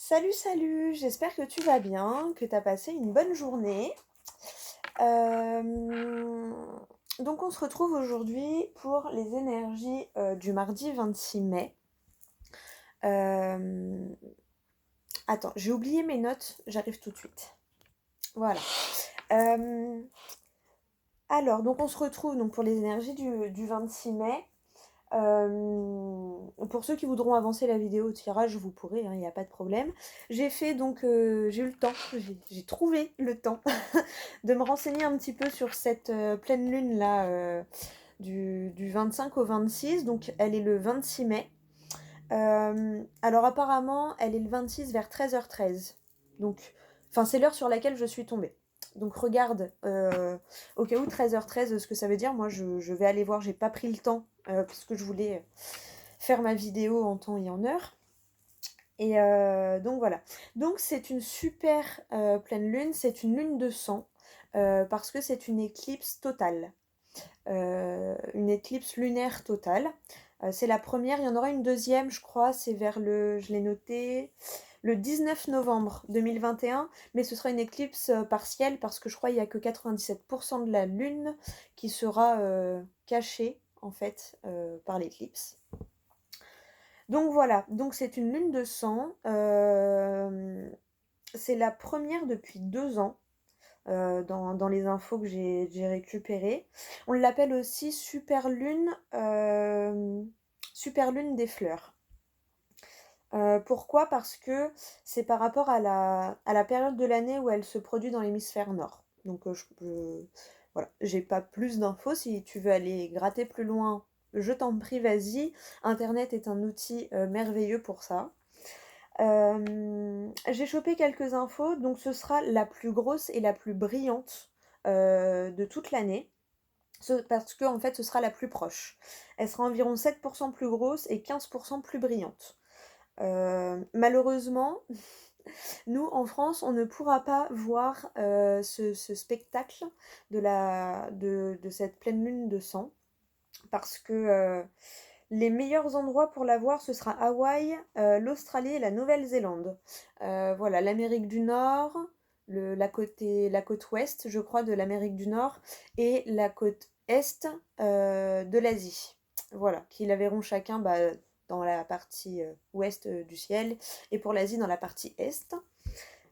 Salut, salut, j'espère que tu vas bien, que tu as passé une bonne journée. Euh, donc on se retrouve aujourd'hui pour les énergies du mardi 26 mai. Euh, Attends, j'ai oublié mes notes, j'arrive tout de suite. Voilà. Euh, alors, donc on se retrouve donc pour les énergies du 26 mai. Pour ceux qui voudront avancer la vidéo au tirage, vous pourrez, il n'y a pas de problème. J'ai fait donc, j'ai eu le temps, j'ai trouvé le temps de me renseigner un petit peu sur cette pleine lune là du 25 au 26, donc elle est le 26 mai. Alors apparemment, elle est le 26 vers 13h13, donc, enfin c'est l'heure sur laquelle je suis tombée. Donc regarde, au cas où 13h13, ce que ça veut dire, moi je vais aller voir, j'ai pas pris le temps, parce que je voulais faire ma vidéo en temps et en heure. Et donc voilà. Donc c'est une super pleine lune, c'est une lune de sang, parce que c'est une éclipse totale. Une éclipse lunaire totale. C'est la première, il y en aura une deuxième, je crois, c'est vers je l'ai noté, le 19 novembre 2021, mais ce sera une éclipse partielle parce que je crois qu'il n'y a que 97% de la lune qui sera cachée en fait par l'éclipse. Donc voilà, donc c'est une lune de sang. C'est la première depuis 2 ans dans les infos que j'ai récupérées. On l'appelle aussi super lune des fleurs. Pourquoi? Parce que c'est par rapport à la période de l'année où elle se produit dans l'hémisphère nord. Donc voilà, j'ai pas plus d'infos. Si tu veux aller gratter plus loin, je t'en prie, vas-y. Internet est un outil merveilleux pour ça. J'ai chopé quelques infos, donc ce sera la plus grosse et la plus brillante de toute l'année. Parce que en fait ce sera la plus proche. Elle sera environ 7% plus grosse et 15% plus brillante. Malheureusement, nous en France, on ne pourra pas voir ce spectacle de cette pleine lune de sang. Parce que les meilleurs endroits pour la voir, ce sera Hawaï, l'Australie et la Nouvelle-Zélande. Voilà, l'Amérique du Nord, la côte ouest, je crois, de l'Amérique du Nord, et la côte est de l'Asie. Voilà, qui la verront chacun dans la partie ouest du ciel, et pour l'Asie dans la partie est.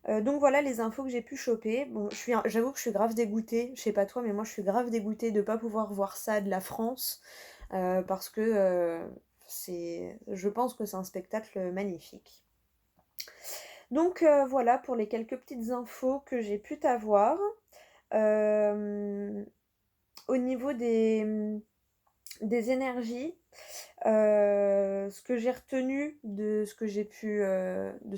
Donc voilà les infos que j'ai pu choper. Bon, j'avoue que je suis grave dégoûtée, je sais pas toi, mais moi je suis grave dégoûtée de pas pouvoir voir ça de la France, parce que je pense que c'est un spectacle magnifique. Donc voilà pour les quelques petites infos que j'ai pu t'avoir. Euh, Au niveau des énergies, ce que j'ai retenu de de ce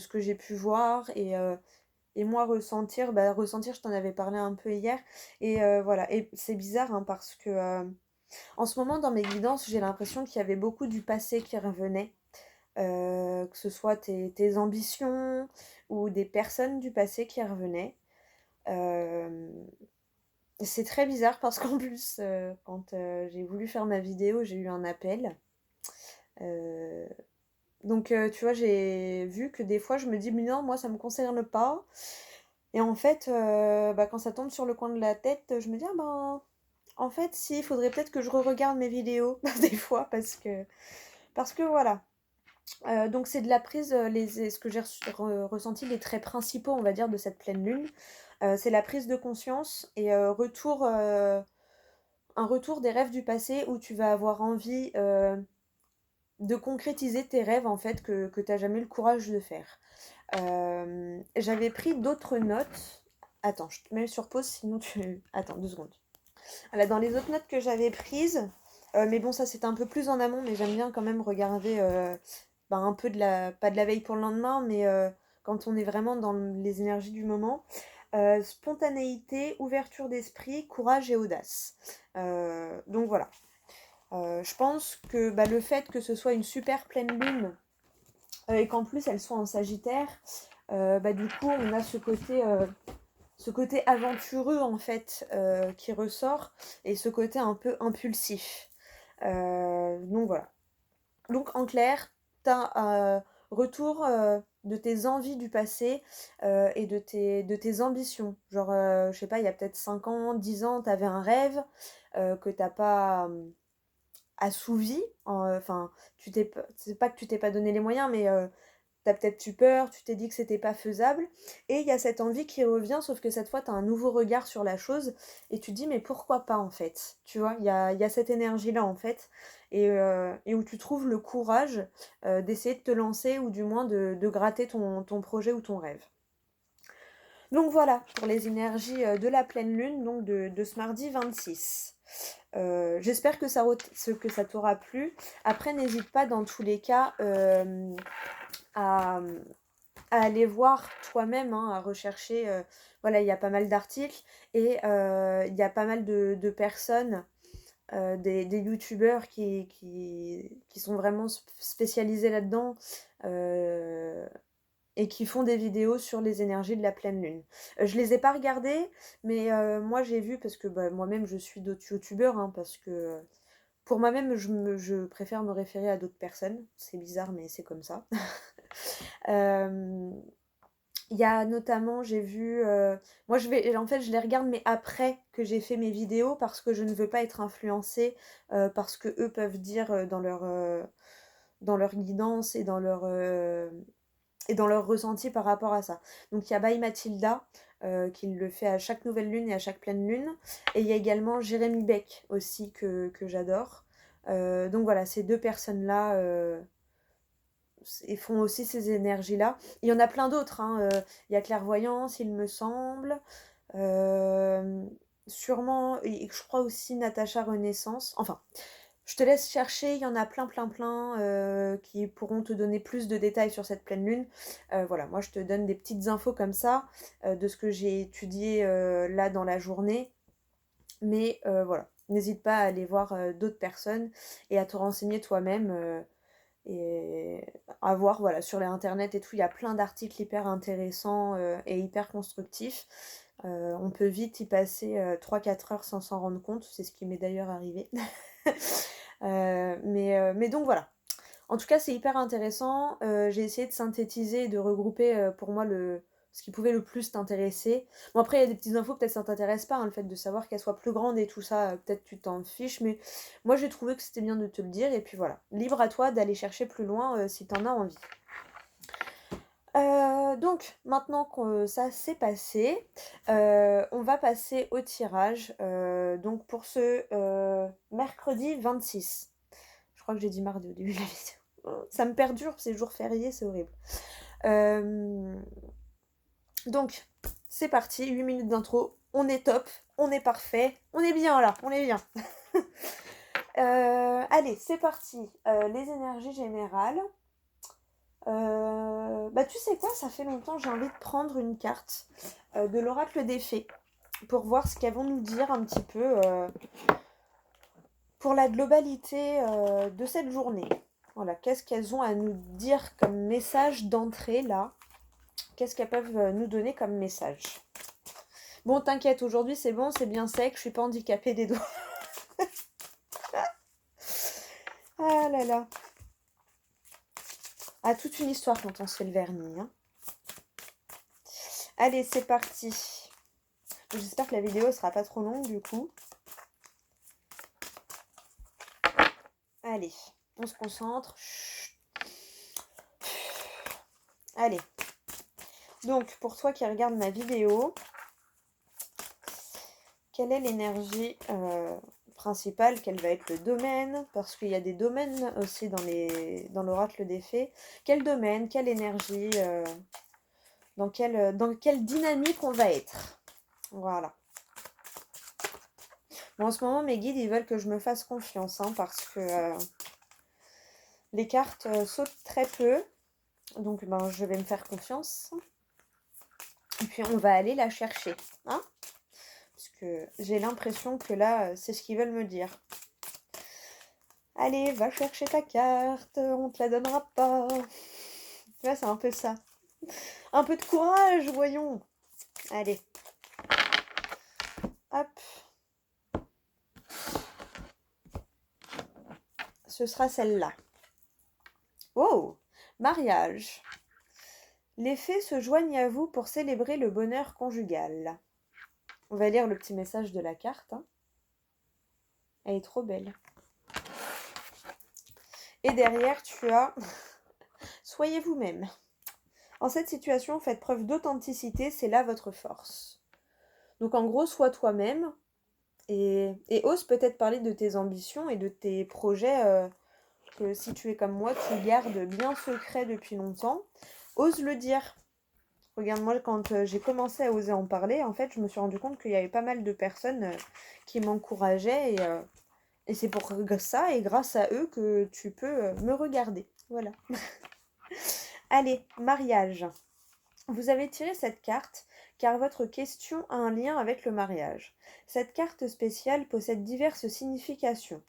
que j'ai pu voir et moi ressentir, ressentir, je t'en avais parlé un peu hier, et voilà, et c'est bizarre hein, parce que en ce moment dans mes guidances, j'ai l'impression qu'il y avait beaucoup du passé qui revenait, que ce soit tes ambitions ou des personnes du passé qui revenaient. Euh, c'est très bizarre parce qu'en plus, quand j'ai voulu faire ma vidéo, j'ai eu un appel. Euh, donc, tu vois, j'ai vu que des fois, je me dis, mais non, moi, ça me concerne pas. Et en fait, quand ça tombe sur le coin de la tête, je me dis, ah ben, en fait, si, il faudrait peut-être que je re-regarde mes vidéos, des fois, parce que voilà. Donc, c'est de la prise, ce que j'ai ressenti, les traits principaux, on va dire, de cette pleine lune. C'est la prise de conscience et un retour des rêves du passé où tu vas avoir envie de concrétiser tes rêves, en fait, que tu n'as jamais eu le courage de faire. J'avais pris d'autres notes. Attends, je te mets sur pause, sinon tu... Attends, 2 secondes. Voilà, dans les autres notes que j'avais prises, mais bon, ça c'était un peu plus en amont, mais j'aime bien quand même regarder un peu pas de la veille pour le lendemain, mais quand on est vraiment dans les énergies du moment. Spontanéité, ouverture d'esprit, courage et audace. Donc voilà. Je pense que le fait que ce soit une super pleine lune et qu'en plus elle soit en Sagittaire, du coup on a ce côté aventureux en fait qui ressort et ce côté un peu impulsif. Donc voilà. Donc en clair, t'as retour de tes envies du passé et de tes ambitions. Genre, je sais pas, il y a peut-être 5 ans, 10 ans, tu avais un rêve que t'as pas assouvi. Enfin, c'est pas que tu t'es pas donné les moyens, mais tu peut-être eu peur, tu t'es dit que c'était pas faisable. Et il y a cette envie qui revient, sauf que cette fois, tu as un nouveau regard sur la chose et tu te dis, mais pourquoi pas en fait? Tu vois, il y a cette énergie-là en fait, et où tu trouves le courage d'essayer de te lancer ou du moins de gratter ton projet ou ton rêve. Donc voilà pour les énergies de la pleine lune, donc de ce mardi 26. J'espère que que ça t'aura plu. Après, n'hésite pas dans tous les cas à, à aller voir toi-même, hein, à rechercher. Voilà, il y a pas mal d'articles et il y a pas mal de personnes, des youtubeurs qui sont vraiment spécialisés là-dedans et qui font des vidéos sur les énergies de la pleine lune. Je les ai pas regardées, mais moi j'ai vu, parce que bah, moi-même je suis d'autres youtubeurs, hein, parce que pour moi-même je préfère me référer à d'autres personnes. C'est bizarre, mais c'est comme ça. Euh, Il y a notamment, j'ai vu, moi en fait je les regarde mais après que j'ai fait mes vidéos parce que je ne veux pas être influencée par ce que eux peuvent dire dans leur guidance et dans leur ressenti par rapport à ça. Donc il y a By Mathilda qui le fait à chaque nouvelle lune et à chaque pleine lune. Et il y a également Jérémy Beck aussi que j'adore. Donc voilà, ces deux personnes-là et font aussi ces énergies-là. Il y en a plein d'autres, hein. Il y a Clairvoyance, il me semble. Euh, Sûrement, et je crois aussi Natacha Renaissance. Enfin, je te laisse chercher, il y en a plein, plein, plein qui pourront te donner plus de détails sur cette pleine lune. Voilà, moi je te donne des petites infos comme ça de ce que j'ai étudié là dans la journée. Mais voilà, n'hésite pas à aller voir d'autres personnes et à te renseigner toi-même. Et à voir, voilà, sur les internet et tout, il y a plein d'articles hyper intéressants et hyper constructifs. On peut vite y passer 3-4 heures sans s'en rendre compte, c'est ce qui m'est d'ailleurs arrivé. Mais donc voilà. En tout cas, c'est hyper intéressant. J'ai essayé de synthétiser et de regrouper pour moi ce qui pouvait le plus t'intéresser. Bon, après, il y a des petites infos, peut-être ça t'intéresse pas, hein, le fait de savoir qu'elle soit plus grande et tout ça, peut-être tu t'en fiches, mais moi j'ai trouvé que c'était bien de te le dire, et puis voilà. Libre à toi d'aller chercher plus loin si t'en as envie. Donc, maintenant que ça s'est passé, on va passer au tirage. Donc, pour ce mercredi 26. Je crois que j'ai dit mardi au début de la vidéo. Ça me perdure, c'est jour férié, c'est horrible. Donc, c'est parti, 8 minutes d'intro. On est top, on est parfait, on est bien là, on est bien. Allez, c'est parti. Les énergies générales. Bah tu sais quoi, ça fait longtemps, j'ai envie de prendre une carte de l'oracle des fées pour voir ce qu'elles vont nous dire un petit peu pour la globalité de cette journée. Voilà, qu'est-ce qu'elles ont à nous dire comme message d'entrée là? Qu'est-ce qu'elles peuvent nous donner comme message? Bon, t'inquiète, aujourd'hui c'est bon, c'est bien sec, je suis pas handicapée des doigts. Ah là là. Ah, toute une histoire quand on se fait le vernis. Hein. Allez, c'est parti. J'espère que la vidéo sera pas trop longue du coup. Allez, on se concentre. Chut. Allez. Donc, pour toi qui regarde ma vidéo, quelle est l'énergie principale? Quel va être le domaine? Parce qu'il y a des domaines aussi dans l'oracle des fées. Quel domaine? Quelle énergie dans quelle dynamique on va être? Voilà. Bon, en ce moment, mes guides, ils veulent que je me fasse confiance, hein, parce que les cartes sautent très peu. Donc, ben, je vais me faire confiance. Et puis, on va aller la chercher. Hein, parce que j'ai l'impression que là, c'est ce qu'ils veulent me dire. Allez, va chercher ta carte, on te la donnera pas. Tu vois, c'est un peu ça. Un peu de courage, voyons. Allez. Hop. Ce sera celle-là. Oh! Mariage. Les fées se joignent à vous pour célébrer le bonheur conjugal. On va lire le petit message de la carte, hein. Elle est trop belle. Et derrière, tu as soyez vous-même. En cette situation, faites preuve d'authenticité, c'est là votre force. Donc en gros, sois toi-même et ose peut-être parler de tes ambitions et de tes projets que si tu es comme moi, tu gardes bien secret depuis longtemps. Ose le dire. Regarde, moi, quand j'ai commencé à oser en parler, en fait, je me suis rendu compte qu'il y avait pas mal de personnes qui m'encourageaient et c'est pour ça et grâce à eux que tu peux me regarder. Voilà. Allez, mariage. Vous avez tiré cette carte car votre question a un lien avec le mariage. Cette carte spéciale possède diverses significations.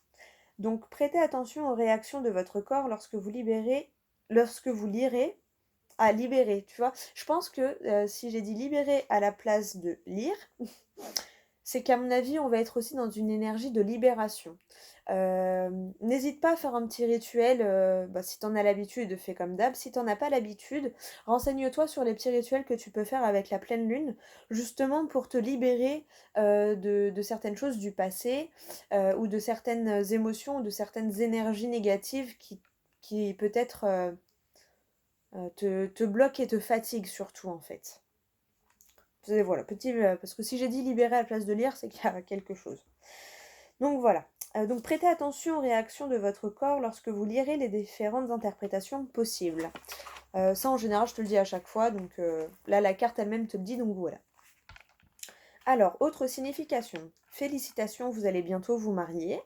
Donc prêtez attention aux réactions de votre corps lorsque vous lirez à libérer, tu vois. Je pense que si j'ai dit libérer à la place de lire, c'est qu'à mon avis, on va être aussi dans une énergie de libération. N'hésite pas à faire un petit rituel, si tu en as l'habitude, fais comme d'hab. Si tu n'en as pas l'habitude, renseigne-toi sur les petits rituels que tu peux faire avec la pleine lune, justement pour te libérer de certaines choses du passé ou de certaines émotions, ou de certaines énergies négatives qui peut-être te bloquent et te fatiguent surtout en fait. Voilà, parce que si j'ai dit libérer à la place de lire, c'est qu'il y a quelque chose. Donc voilà. Donc prêtez attention aux réactions de votre corps lorsque vous lirez les différentes interprétations possibles. Ça en général je te le dis à chaque fois, donc là la carte elle-même te le dit, donc voilà. Alors, autre signification. Félicitations, vous allez bientôt vous marier.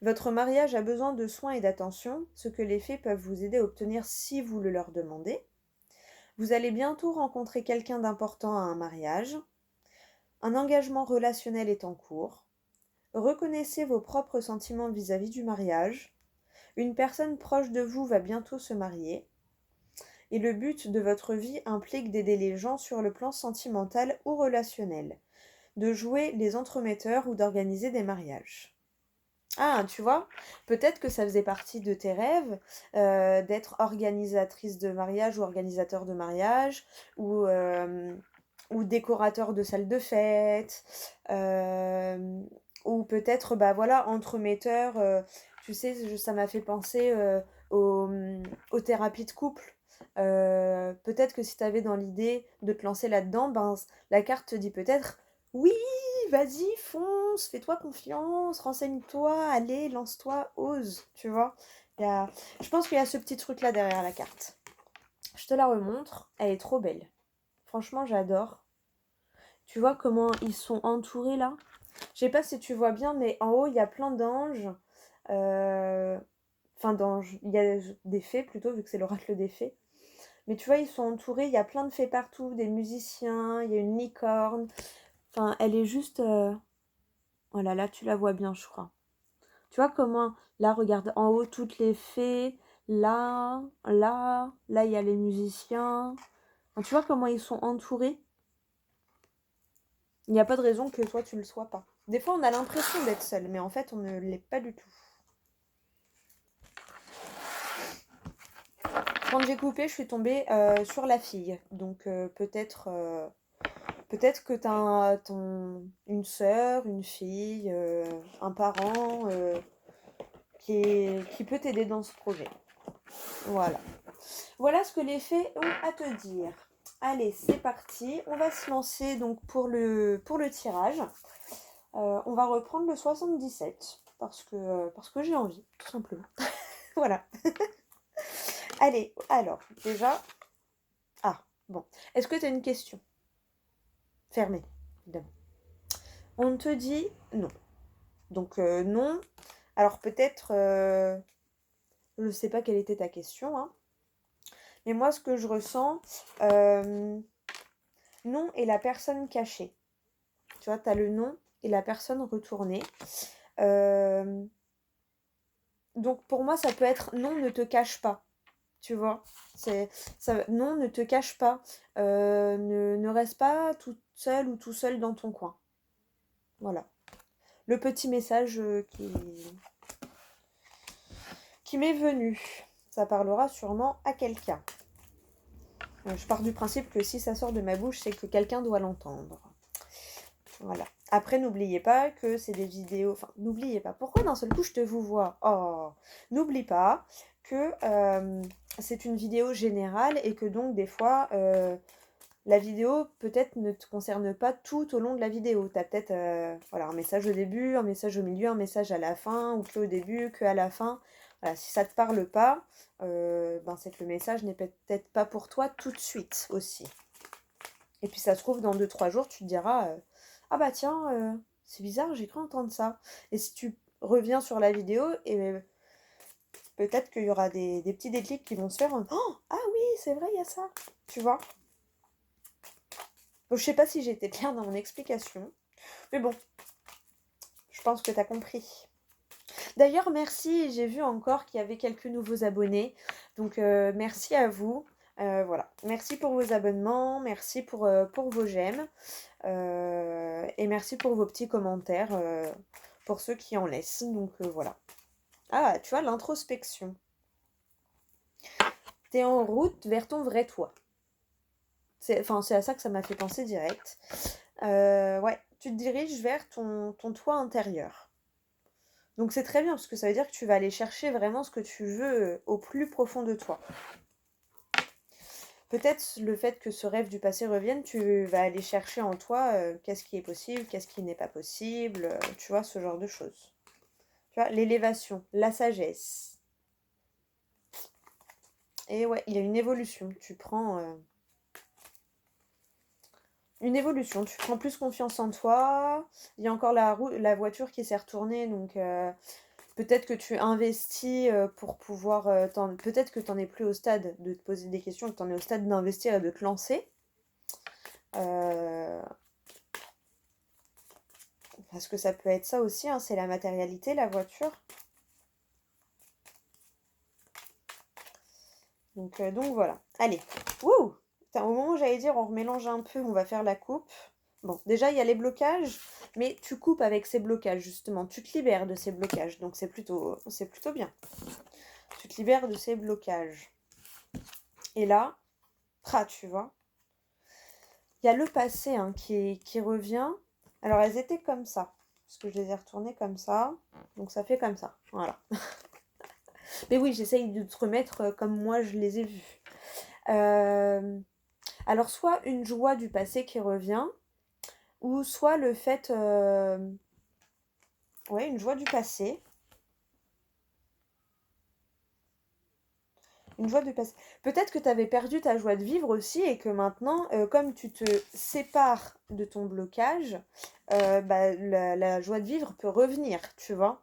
Votre mariage a besoin de soins et d'attention, ce que les fées peuvent vous aider à obtenir si vous le leur demandez. Vous allez bientôt rencontrer quelqu'un d'important à un mariage. Un engagement relationnel est en cours. Reconnaissez vos propres sentiments vis-à-vis du mariage. Une personne proche de vous va bientôt se marier. Et le but de votre vie implique d'aider les gens sur le plan sentimental ou relationnel, de jouer les entremetteurs ou d'organiser des mariages. Ah, tu vois, peut-être que ça faisait partie de tes rêves d'être organisatrice de mariage ou organisateur de mariage ou décorateur de salle de fête ou peut-être voilà entremetteur. Tu sais, ça m'a fait penser aux thérapies de couple. Peut-être que si tu avais dans l'idée de te lancer là-dedans, la carte te dit peut-être oui, vas-y, fonce, fais-toi confiance, renseigne-toi, allez, lance-toi, ose, tu vois. Je pense qu'il y a ce petit truc-là derrière la carte. Je te la remontre, elle est trop belle. Franchement, j'adore. Tu vois comment ils sont entourés là? Je sais pas si tu vois bien, mais en haut, il y a plein d'anges. Enfin, d'anges. Il y a des fées plutôt, vu que c'est l'oracle des fées. Mais tu vois, ils sont entourés, il y a plein de fées partout, des musiciens, il y a une licorne. Enfin, elle est juste... Voilà, là, tu la vois bien, je crois. Tu vois comment, là, regarde, en haut, toutes les fées. Là, il y a les musiciens. Enfin, tu vois comment ils sont entourés? Il n'y a pas de raison que toi, tu ne le sois pas. Des fois, on a l'impression d'être seul, mais en fait, on ne l'est pas du tout. Quand j'ai coupé, je suis tombée sur la fille. Donc, peut-être que tu as une sœur, une fille, un parent qui peut t'aider dans ce projet. Voilà. Voilà ce que les fées ont à te dire. Allez, c'est parti. On va se lancer donc pour le tirage. On va reprendre le 77 parce que j'ai envie, tout simplement. Voilà. Allez, alors, déjà... Ah, bon. Est-ce que tu as une question? Fermée, évidemment. On te dit non. Donc, non. Alors, peut-être... je ne sais pas quelle était ta question, hein. Mais moi, ce que je ressens... non et la personne cachée. Tu vois, tu as le nom et la personne retournée. Donc, pour moi, ça peut être non, ne te cache pas. Tu vois, non, ne te cache pas. Ne reste pas toute seule ou tout seul dans ton coin. Voilà. Le petit message qui m'est venu. ça parlera sûrement à quelqu'un. Je pars du principe que si ça sort de ma bouche, c'est que quelqu'un doit l'entendre. Voilà. Après, n'oubliez pas que c'est des vidéos... Enfin, n'oubliez pas. Pourquoi d'un seul coup je te vous vois? Oh, n'oublie pas que c'est une vidéo générale et que donc des fois, la vidéo peut-être ne te concerne pas tout au long de la vidéo. Tu as peut-être voilà, un message au début, un message au milieu, un message à la fin, ou que au début, que à la fin. Voilà, si ça ne te parle pas, ben c'est que le message n'est peut-être pas pour toi tout de suite aussi. Et puis ça se trouve, dans 2-3 jours, tu te diras ah bah tiens, c'est bizarre, j'ai cru entendre ça. Et si tu reviens sur la vidéo, et peut-être qu'il y aura des petits déclics qui vont se faire. Oh, ah oui, c'est vrai, il y a ça. Tu vois? Je sais pas si j'ai été claire dans mon explication. Mais bon, je pense que tu as compris. D'ailleurs, merci, j'ai vu encore qu'il y avait quelques nouveaux abonnés. Donc, merci à vous. Voilà. Merci pour vos abonnements, merci pour vos j'aime. Et merci pour vos petits commentaires, pour ceux qui en laissent. Donc, voilà. Ah, tu vois, l'introspection. T'es en route vers ton vrai toi. C'est à ça que ça m'a fait penser direct. Ouais, tu te diriges vers ton toi intérieur. Donc c'est très bien, parce que ça veut dire que tu vas aller chercher vraiment ce que tu veux au plus profond de toi. Peut-être le fait que ce rêve du passé revienne, tu vas aller chercher en toi qu'est-ce qui est possible, qu'est-ce qui n'est pas possible, tu vois, ce genre de choses. Tu vois, l'élévation, la sagesse. Et ouais, il y a une évolution. Tu prends une évolution. Tu prends plus confiance en toi. Il y a encore la voiture qui s'est retournée, donc peut-être que tu investis pour pouvoir... peut-être que tu n'en es plus au stade de te poser des questions, que tu en es au stade d'investir et de te lancer. Parce que ça peut être ça aussi, hein, c'est la matérialité, la voiture. Donc voilà. Allez. Wouh! Au moment où j'allais dire on remélange un peu, on va faire la coupe. Bon, déjà il y a les blocages, mais tu coupes avec ces blocages justement. Tu te libères de ces blocages, donc c'est plutôt bien. Tu te libères de ces blocages. Et là, tu vois, il y a le passé hein, qui revient. Alors elles étaient comme ça, parce que je les ai retournées comme ça. Donc ça fait comme ça, voilà. Mais oui, j'essaye de te remettre comme moi je les ai vus. Alors soit une joie du passé qui revient, ou soit le fait... ouais, une joie du passé. Une joie du passé. Peut-être que tu avais perdu ta joie de vivre aussi et que maintenant, comme tu te sépares de ton blocage, bah, la joie de vivre peut revenir, tu vois.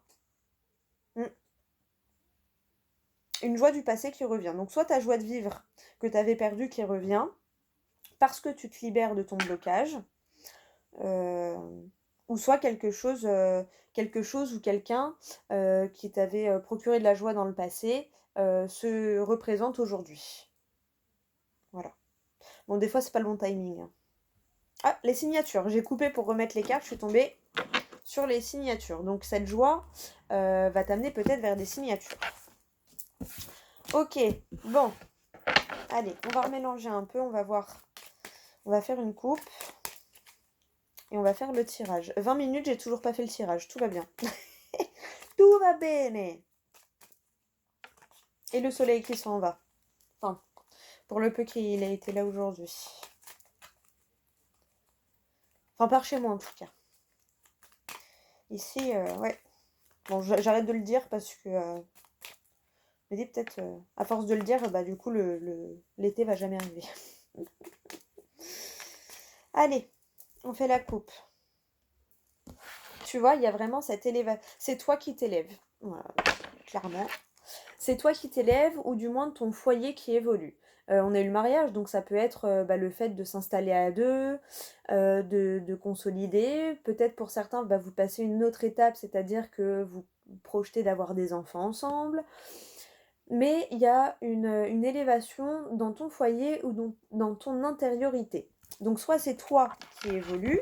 Une joie du passé qui revient. Donc soit ta joie de vivre que tu avais perdue qui revient, parce que tu te libères de ton blocage, ou soit quelque chose ou quelqu'un qui t'avait procuré de la joie dans le passé se représente aujourd'hui. Voilà. Bon, des fois, c'est pas le bon timing. Hein. Ah, les signatures. J'ai coupé pour remettre les cartes. Je suis tombée sur les signatures. Donc, cette joie va t'amener peut-être vers des signatures. Ok, bon. Allez, on va remélanger un peu. On va voir. On va faire une coupe. Et on va faire le tirage. 20 minutes, j'ai toujours pas fait le tirage. Tout va bien. Tout va bene. Et le soleil qui s'en va. Enfin, pour le peu qu'il a été là aujourd'hui. Enfin, par chez moi en tout cas. Ici, ouais. Bon, j'arrête de le dire parce que... je me dis peut-être, à force de le dire, bah du coup, l'été va jamais arriver. Allez, on fait la coupe. Tu vois, il y a vraiment cette élévation. C'est toi qui t'élèves. Voilà, clairement. C'est toi qui t'élèves, ou du moins ton foyer qui évolue. On a eu le mariage, donc ça peut être le fait de s'installer à deux, de consolider. Peut-être pour certains, vous passez une autre étape, c'est-à-dire que vous projetez d'avoir des enfants ensemble. Mais il y a une élévation dans ton foyer ou dans ton intériorité. Donc soit c'est toi qui évolue,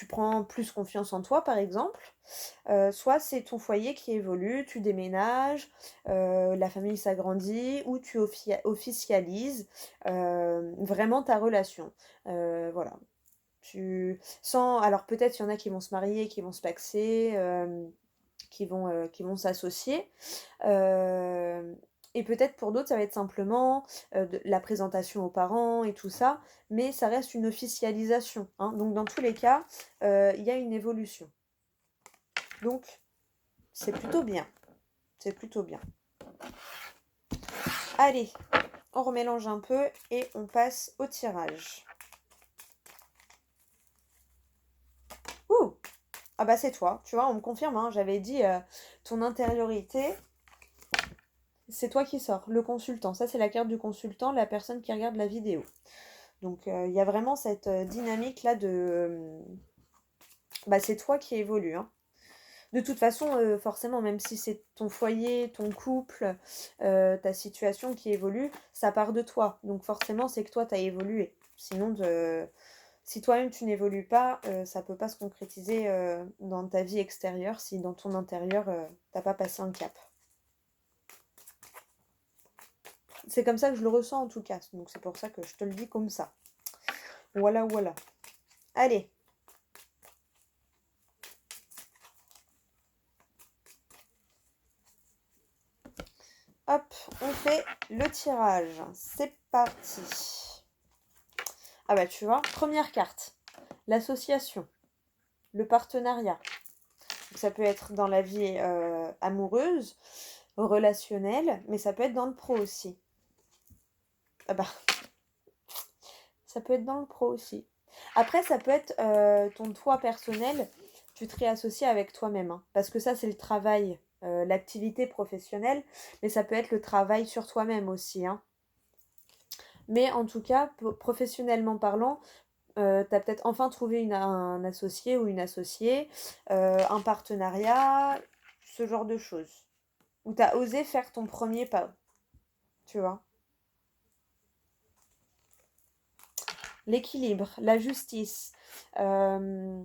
tu prends plus confiance en toi, par exemple. Soit c'est ton foyer qui évolue, tu déménages, la famille s'agrandit, ou tu officialises vraiment ta relation. Voilà. Alors peut-être il y en a qui vont se marier, qui vont se paxer, qui vont s'associer. Euh, et peut-être pour d'autres, ça va être simplement la présentation aux parents et tout ça, mais ça reste une officialisation, hein. Donc dans tous les cas, il y a une évolution. Donc c'est plutôt bien. C'est plutôt bien. Allez, on remélange un peu et on passe au tirage. Ouh! Ah bah c'est toi, tu vois, on me confirme, hein, j'avais dit ton intériorité, c'est toi qui sors, le consultant. Ça c'est la carte du consultant, la personne qui regarde la vidéo. Donc il y a vraiment cette dynamique là de... bah c'est toi qui évolue, hein. De toute façon, forcément, même si c'est ton foyer, ton couple, ta situation qui évolue, ça part de toi. Donc forcément, c'est que toi, tu as évolué. Sinon, si toi-même, tu n'évolues pas, ça peut pas se concrétiser dans ta vie extérieure si dans ton intérieur, t'as pas passé un cap. C'est comme ça que je le ressens en tout cas. Donc c'est pour ça que je te le dis comme ça. Voilà, voilà. Allez. Hop, on fait le tirage. C'est parti. Ah bah tu vois, première carte. L'association, le partenariat. Donc, ça peut être dans la vie amoureuse, relationnelle, mais ça peut être dans le pro aussi. Ah bah, ça peut être dans le pro aussi. Après, ça peut être ton toi personnel, tu te réassocies avec toi-même, hein, parce que ça, c'est le travail, l'activité professionnelle, mais ça peut être le travail sur toi-même aussi, hein. Mais en tout cas, professionnellement parlant, tu as peut-être enfin trouvé un associé ou une associée, un partenariat, ce genre de choses. Ou tu as osé faire ton premier pas, tu vois. L'équilibre, la justice. Euh,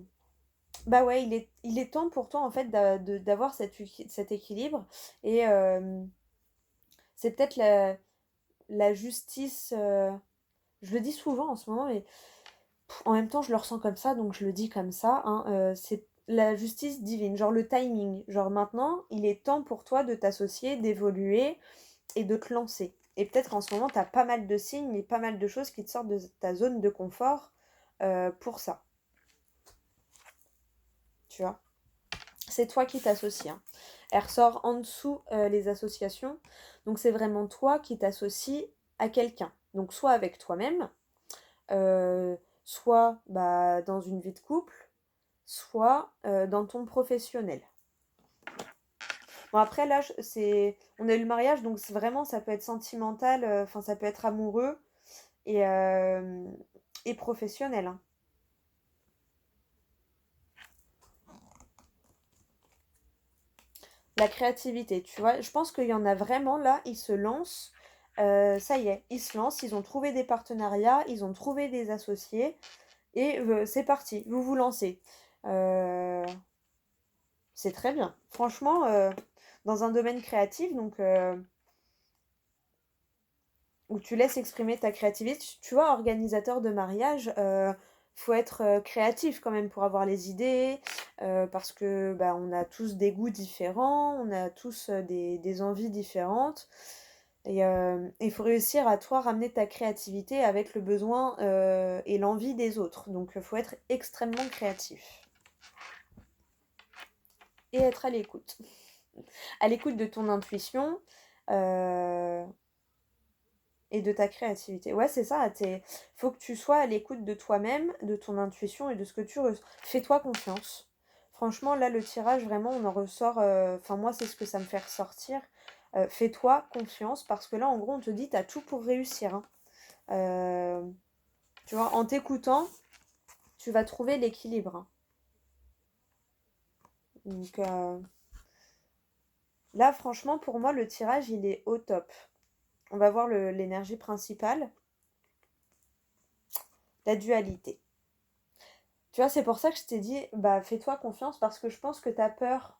Bah ouais, il est temps pour toi en fait d'avoir cet équilibre. Et c'est peut-être la justice. Je le dis souvent en ce moment, mais en même temps je le ressens comme ça, donc je le dis comme ça, hein, c'est la justice divine, genre le timing. Genre maintenant, il est temps pour toi de t'associer, d'évoluer et de te lancer. Et peut-être qu'en ce moment, tu as pas mal de signes et pas mal de choses qui te sortent de ta zone de confort pour ça. Tu vois, c'est toi qui t'associes, hein. Elle ressort en dessous les associations. Donc c'est vraiment toi qui t'associes à quelqu'un. Donc soit avec toi-même, euh, soit bah, dans une vie de couple, soit dans ton professionnel. Bon après là, on a eu le mariage, donc vraiment ça peut être sentimental, enfin ça peut être amoureux et, euh, et professionnel, hein. La créativité, tu vois, je pense qu'il y en a vraiment là, ils se lancent, ça y est, ils se lancent, ils ont trouvé des partenariats, ils ont trouvé des associés, et c'est parti, vous vous lancez. Euh, c'est très bien. Franchement, dans un domaine créatif, donc où tu laisses exprimer ta créativité, tu vois, organisateur de mariage, faut être créatif quand même pour avoir les idées, parce que bah, on a tous des goûts différents, on a tous des envies différentes. Et il faut réussir à toi ramener ta créativité avec le besoin et l'envie des autres. Donc il faut être extrêmement créatif. Et être à l'écoute. À l'écoute de ton intuition euh, et de ta créativité. Ouais, c'est ça. Faut que tu sois à l'écoute de toi-même, de ton intuition et de ce que tu ressens. Fais-toi confiance. Franchement, là, le tirage, vraiment, on en ressort. Enfin, moi, c'est ce que ça me fait ressortir. Fais-toi confiance parce que là, en gros, on te dit, t'as tout pour réussir, hein. Euh, Tu vois, en t'écoutant, tu vas trouver l'équilibre, hein. Donc là, franchement, pour moi, le tirage, il est au top. On va voir l'énergie principale, la dualité. Tu vois, c'est pour ça que je t'ai dit, bah fais-toi confiance parce que je pense que t'as peur.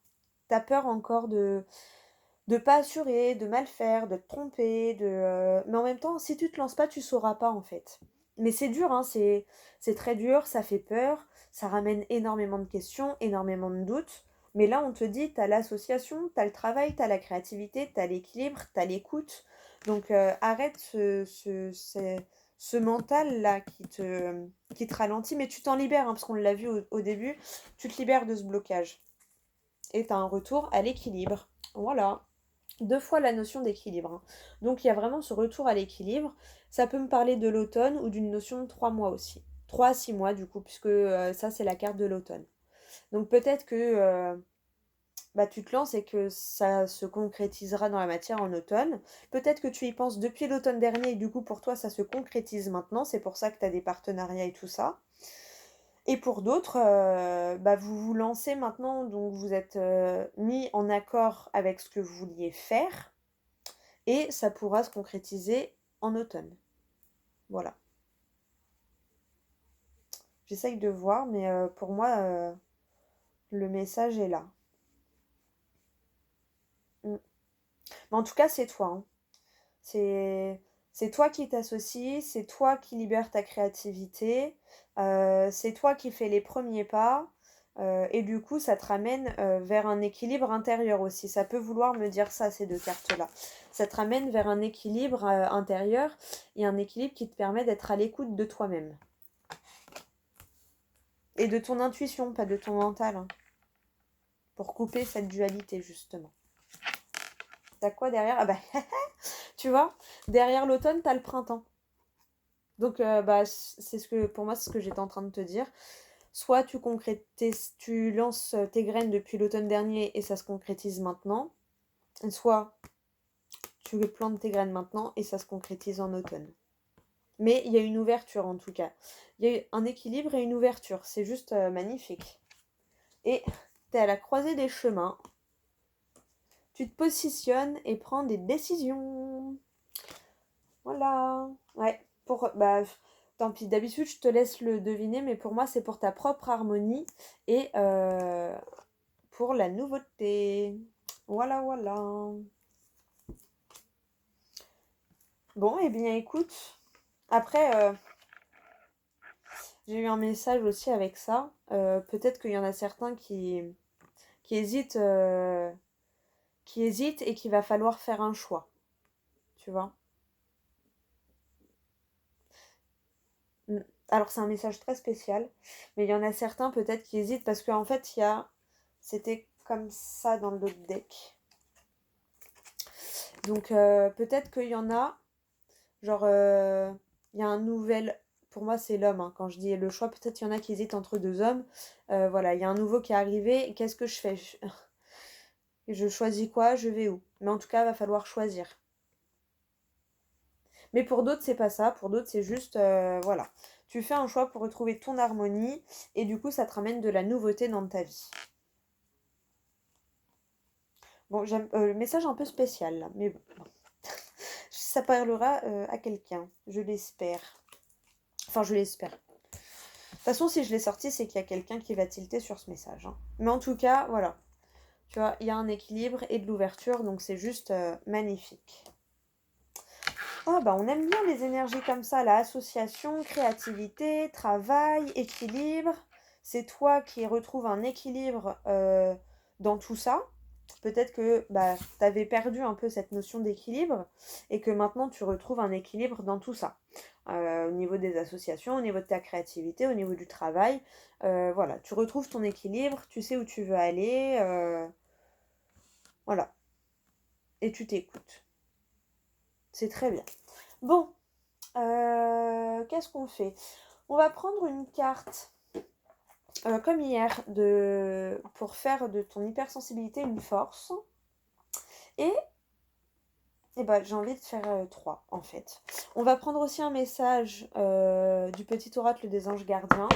T'as peur encore de pas assurer, de mal faire, de te tromper, mais en même temps, si tu te lances pas, tu sauras pas en fait. Mais c'est dur, hein, c'est très dur, ça fait peur, ça ramène énormément de questions, énormément de doutes. Mais là, on te dit, t'as l'association, t'as le travail, t'as la créativité, t'as l'équilibre, t'as l'écoute. Donc arrête ce mental-là qui te ralentit, mais tu t'en libères, hein, parce qu'on l'a vu au début, tu te libères de ce blocage. Et t'as un retour à l'équilibre. Voilà. Deux fois la notion d'équilibre, hein. Donc il y a vraiment ce retour à l'équilibre. Ça peut me parler de l'automne ou d'une notion de 3 mois aussi. 3 à 6 mois du coup, puisque ça c'est la carte de l'automne. Donc peut-être que bah, tu te lances et que ça se concrétisera dans la matière en automne. Peut-être que tu y penses depuis l'automne dernier et du coup pour toi ça se concrétise maintenant. C'est pour ça que tu as des partenariats et tout ça. Et pour d'autres, bah, vous vous lancez maintenant, donc vous êtes mis en accord avec ce que vous vouliez faire. Et ça pourra se concrétiser en automne. Voilà. J'essaye de voir, mais pour moi, le message est là. Mm. Mais en tout cas, c'est toi, hein. C'est, c'est toi qui t'associes, c'est toi qui libères ta créativité, c'est toi qui fais les premiers pas. Et du coup, ça te ramène vers un équilibre intérieur aussi. Ça peut vouloir me dire ça, ces deux cartes-là. Ça te ramène vers un équilibre intérieur et un équilibre qui te permet d'être à l'écoute de toi-même. Et de ton intuition, pas de ton mental, hein, pour couper cette dualité, justement. T'as quoi derrière? Ah bah, tu vois, derrière l'automne, t'as le printemps. Donc, bah, c'est ce que, pour moi, c'est ce que j'étais en train de te dire. Soit tu lances tes graines depuis l'automne dernier et ça se concrétise maintenant. Soit tu plantes tes graines maintenant et ça se concrétise en automne. Mais il y a une ouverture en tout cas. Il y a un équilibre et une ouverture. C'est juste magnifique. Et t'es à la croisée des chemins. Tu te positionnes et prends des décisions. Voilà. Ouais. Bah, tant pis. D'habitude, je te laisse le deviner, mais pour moi, c'est pour ta propre harmonie et pour la nouveauté. Voilà, voilà. Bon, eh bien, écoute. Après, j'ai eu un message aussi avec ça. Peut-être qu'il y en a certains qui hésitent, et qu'il va falloir faire un choix. Tu vois? Mm. Alors c'est un message très spécial, mais il y en a certains peut-être qui hésitent parce qu'en fait c'était comme ça dans le deck. Donc peut-être qu'il y en a, genre il y a un nouvel, pour moi c'est l'homme, hein. Quand je dis le choix, peut-être il y en a qui hésitent entre deux hommes. Voilà, il y a un nouveau qui est arrivé, qu'est-ce que je fais? Je choisis quoi? Je vais où? Mais en tout cas, il va falloir choisir. Mais pour d'autres, c'est pas ça. Pour d'autres, c'est juste, voilà. Tu fais un choix pour retrouver ton harmonie et du coup, ça te ramène de la nouveauté dans ta vie. Bon, j'aime le message un peu spécial là, mais bon. Ça parlera à quelqu'un, je l'espère. Enfin, je l'espère. De toute façon, si je l'ai sorti, c'est qu'il y a quelqu'un qui va tilter sur ce message, hein. Mais en tout cas, voilà. Tu vois, il y a un équilibre et de l'ouverture, donc c'est juste magnifique. Oh, bah on aime bien les énergies comme ça, la association, créativité, travail, équilibre. C'est toi qui retrouves un équilibre dans tout ça. Peut-être que bah, tu avais perdu un peu cette notion d'équilibre et que maintenant tu retrouves un équilibre dans tout ça. Au niveau des associations, au niveau de ta créativité, au niveau du travail. Voilà, tu retrouves ton équilibre, tu sais où tu veux aller. Voilà. Et tu t'écoutes. C'est très bien. Bon, qu'est-ce qu'on fait? On va prendre une carte, comme hier, pour faire de ton hypersensibilité une force. Et, bah, j'ai envie de faire 3, en fait. On va prendre aussi un message du petit oracle des anges gardiens.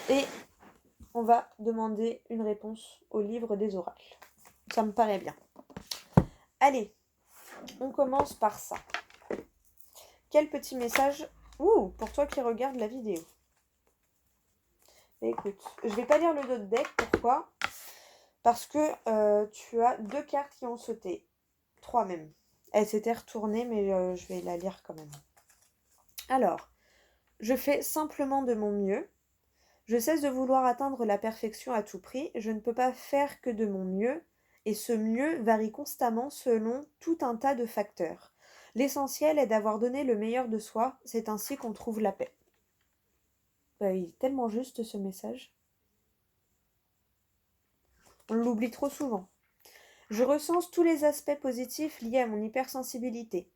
Et on va demander une réponse au livre des oracles. Ça me paraît bien. Allez, on commence par ça. Quel petit message pour toi qui regardes la vidéo. Écoute, je vais pas lire le dos de deck. Pourquoi? Parce que tu as 2 cartes qui ont sauté. 3 même. Elle s'était retournée, mais je vais la lire quand même. Alors, je fais simplement de mon mieux. Je cesse de vouloir atteindre la perfection à tout prix. Je ne peux pas faire que de mon mieux. Et ce mieux varie constamment selon tout un tas de facteurs. L'essentiel est d'avoir donné le meilleur de soi. C'est ainsi qu'on trouve la paix. Il est tellement juste ce message. On l'oublie trop souvent. Je recense tous les aspects positifs liés à mon hypersensibilité.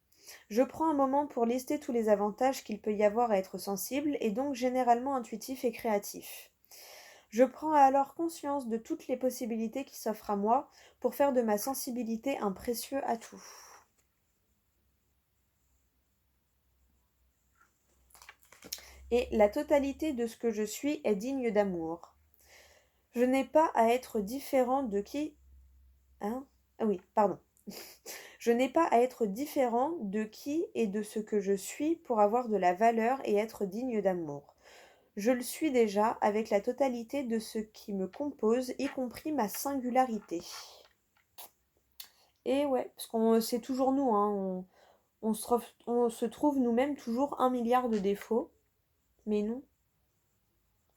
Je prends un moment pour lister tous les avantages qu'il peut y avoir à être sensible et donc généralement intuitif et créatif. Je prends alors conscience de toutes les possibilités qui s'offrent à moi pour faire de ma sensibilité un précieux atout. Et la totalité de ce que je suis est digne d'amour. Je n'ai pas à être différent de qui... Hein? Ah oui, pardon. Je n'ai pas à être différent de qui et de ce que je suis pour avoir de la valeur et être digne d'amour. Je le suis déjà avec la totalité de ce qui me compose, y compris ma singularité. Et ouais, parce qu'on c'est toujours nous, hein, on se trouve nous-mêmes toujours 1 milliard de défauts, mais non.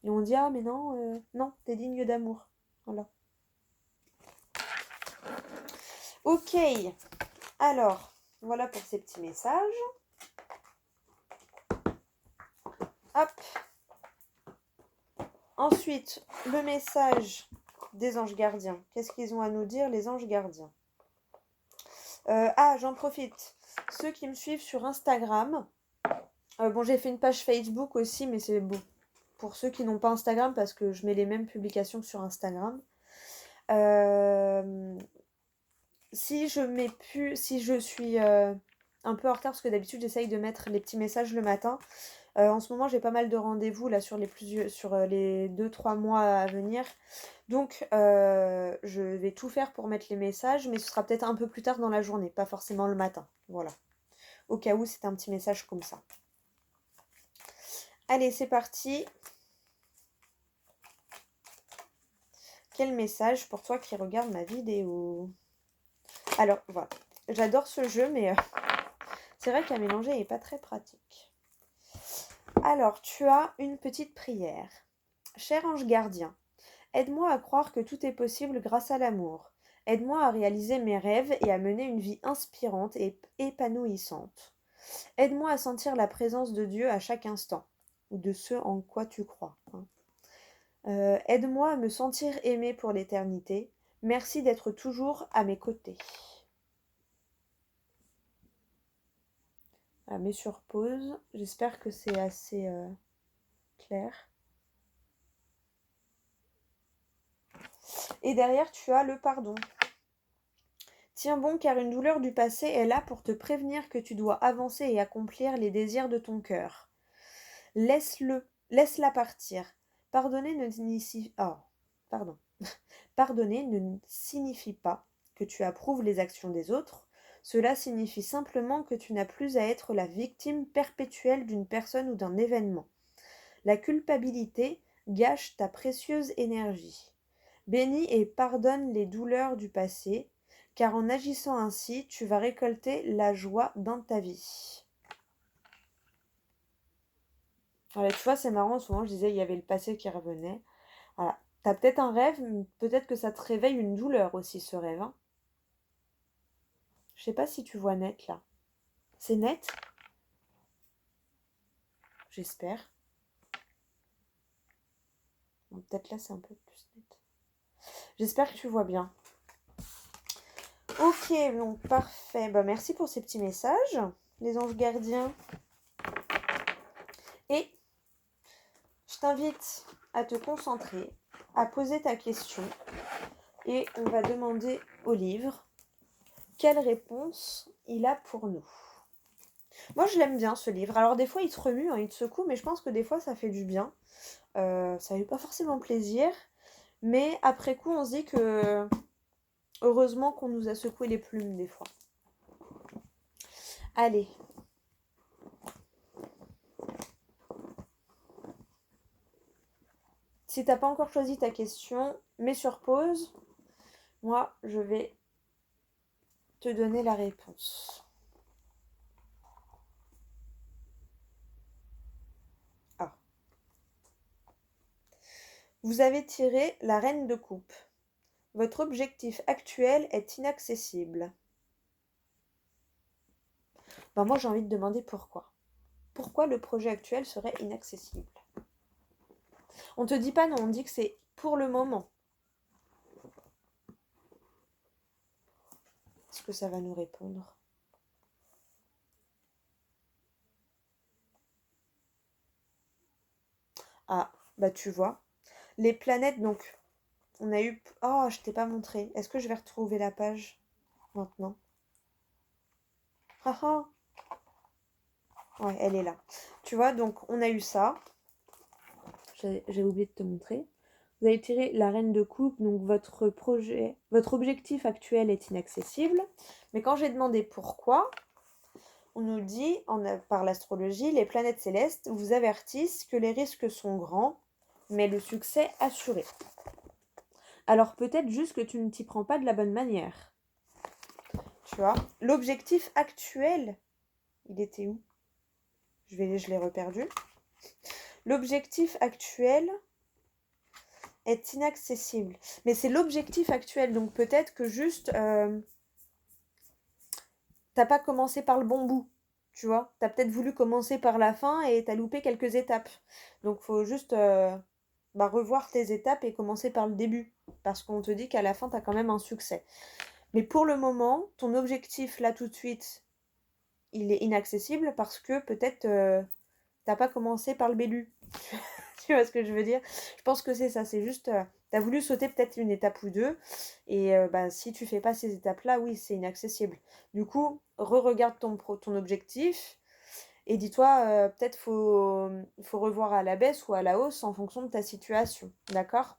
Et on dit ah mais non, non, t'es digne d'amour. Voilà. Ok, alors voilà pour ces petits messages. Hop. Ensuite, le message des anges gardiens. Qu'est-ce qu'ils ont à nous dire, les anges gardiens? J'en profite. Ceux qui me suivent sur Instagram. Bon, j'ai fait une page Facebook aussi, mais c'est bon pour ceux qui n'ont pas Instagram parce que je mets les mêmes publications que sur Instagram. Si je suis un peu en retard parce que d'habitude j'essaye de mettre les petits messages le matin. En ce moment j'ai pas mal de rendez-vous là sur les 2-3 mois à venir. Donc je vais tout faire pour mettre les messages, mais ce sera peut-être un peu plus tard dans la journée, pas forcément le matin. Voilà. Au cas où c'est un petit message comme ça. Allez, c'est parti. Quel message pour toi qui regarde ma vidéo? Alors, voilà. J'adore ce jeu, mais c'est vrai qu'à mélanger n'est pas très pratique. Alors, tu as une petite prière. Cher ange gardien, aide-moi à croire que tout est possible grâce à l'amour. Aide-moi à réaliser mes rêves et à mener une vie inspirante et épanouissante. Aide-moi à sentir la présence de Dieu à chaque instant, ou de ce en quoi tu crois. Aide-moi à me sentir aimée pour l'éternité. Merci d'être toujours à mes côtés. Mets sur pause. J'espère que c'est assez clair. Et derrière, tu as le pardon. Tiens bon, car une douleur du passé est là pour te prévenir que tu dois avancer et accomplir les désirs de ton cœur. Laisse-la partir. Pardonner ne signifie... Pardonner ne signifie pas que tu approuves les actions des autres. Cela signifie simplement que tu n'as plus à être la victime perpétuelle d'une personne ou d'un événement. La culpabilité gâche ta précieuse énergie. Bénis et pardonne les douleurs du passé, car en agissant ainsi, tu vas récolter la joie dans ta vie. Voilà, tu vois, c'est marrant, souvent je disais il y avait le passé qui revenait. Voilà. T'as peut-être un rêve, peut-être que ça te réveille une douleur aussi, ce rêve. Hein. Je sais pas si tu vois net là. C'est net? J'espère. Bon, peut-être là c'est un peu plus net. J'espère que tu vois bien. Ok, donc parfait. Bah, merci pour ces petits messages, les anges gardiens. Et je t'invite à te concentrer, à poser ta question. Et on va demander au livre quelle réponse il a pour nous. Moi, je l'aime bien ce livre. Alors, des fois, il te remue, hein, il te secoue, mais je pense que des fois, ça fait du bien. Ça fait pas forcément plaisir. Mais après coup, on se dit que heureusement qu'on nous a secoué les plumes des fois. Allez. Si t'as pas encore choisi ta question, mets sur pause. Moi, je vais te donner la réponse. Ah. Vous avez tiré la reine de coupe. Votre objectif actuel est inaccessible. Ben moi, j'ai envie de demander pourquoi. Pourquoi le projet actuel serait inaccessible? On te dit pas non, on dit que c'est pour le moment. Est-ce que ça va nous répondre? Ah, bah tu vois. Les planètes, donc, on a eu... Oh, je t'ai pas montré. Est-ce que je vais retrouver la page maintenant? Ah ah. Ouais, elle est là. Tu vois, donc on a eu ça. J'ai oublié de te montrer. Vous avez tiré la reine de coupe, donc votre projet, votre objectif actuel est inaccessible. Mais quand j'ai demandé pourquoi, on nous dit, par l'astrologie, les planètes célestes vous avertissent que les risques sont grands, mais le succès assuré. Alors peut-être juste que tu ne t'y prends pas de la bonne manière. Tu vois, l'objectif actuel, il était où? Je l'ai reperdu. L'objectif actuel est inaccessible. Mais c'est l'objectif actuel, donc peut-être que juste t'as pas commencé par le bon bout. Tu vois, t'as peut-être voulu commencer par la fin et t'as loupé quelques étapes. Donc faut juste revoir tes étapes et commencer par le début. Parce qu'on te dit qu'à la fin, t'as quand même un succès. Mais pour le moment, ton objectif là tout de suite, il est inaccessible parce que peut-être t'as pas commencé par le début. Tu vois ce que je veux dire? Je pense que c'est ça, c'est juste, t'as voulu sauter peut-être une étape ou deux, et si tu fais pas ces étapes-là, oui, c'est inaccessible. Du coup, re-regarde ton objectif, et dis-toi, peut-être faut revoir à la baisse ou à la hausse en fonction de ta situation, d'accord?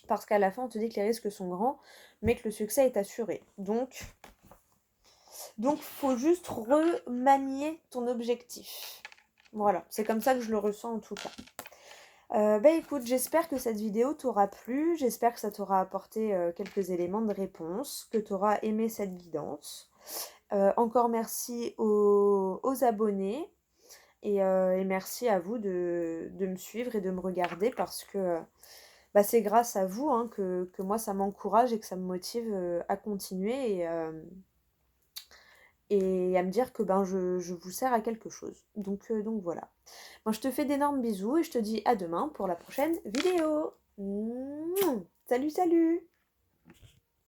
Parce qu'à la fin, on te dit que les risques sont grands, mais que le succès est assuré. Donc faut juste remanier ton objectif. Voilà, c'est comme ça que je le ressens en tout cas. Écoute, j'espère que cette vidéo t'aura plu, j'espère que ça t'aura apporté quelques éléments de réponse, que tu auras aimé cette guidance. Encore merci aux abonnés et merci à vous de me suivre et de me regarder parce que c'est grâce à vous que moi ça m'encourage et que ça me motive à continuer et à me dire que je vous sers à quelque chose. Donc voilà. Moi, je te fais d'énormes bisous et je te dis à demain pour la prochaine vidéo. Salut, salut!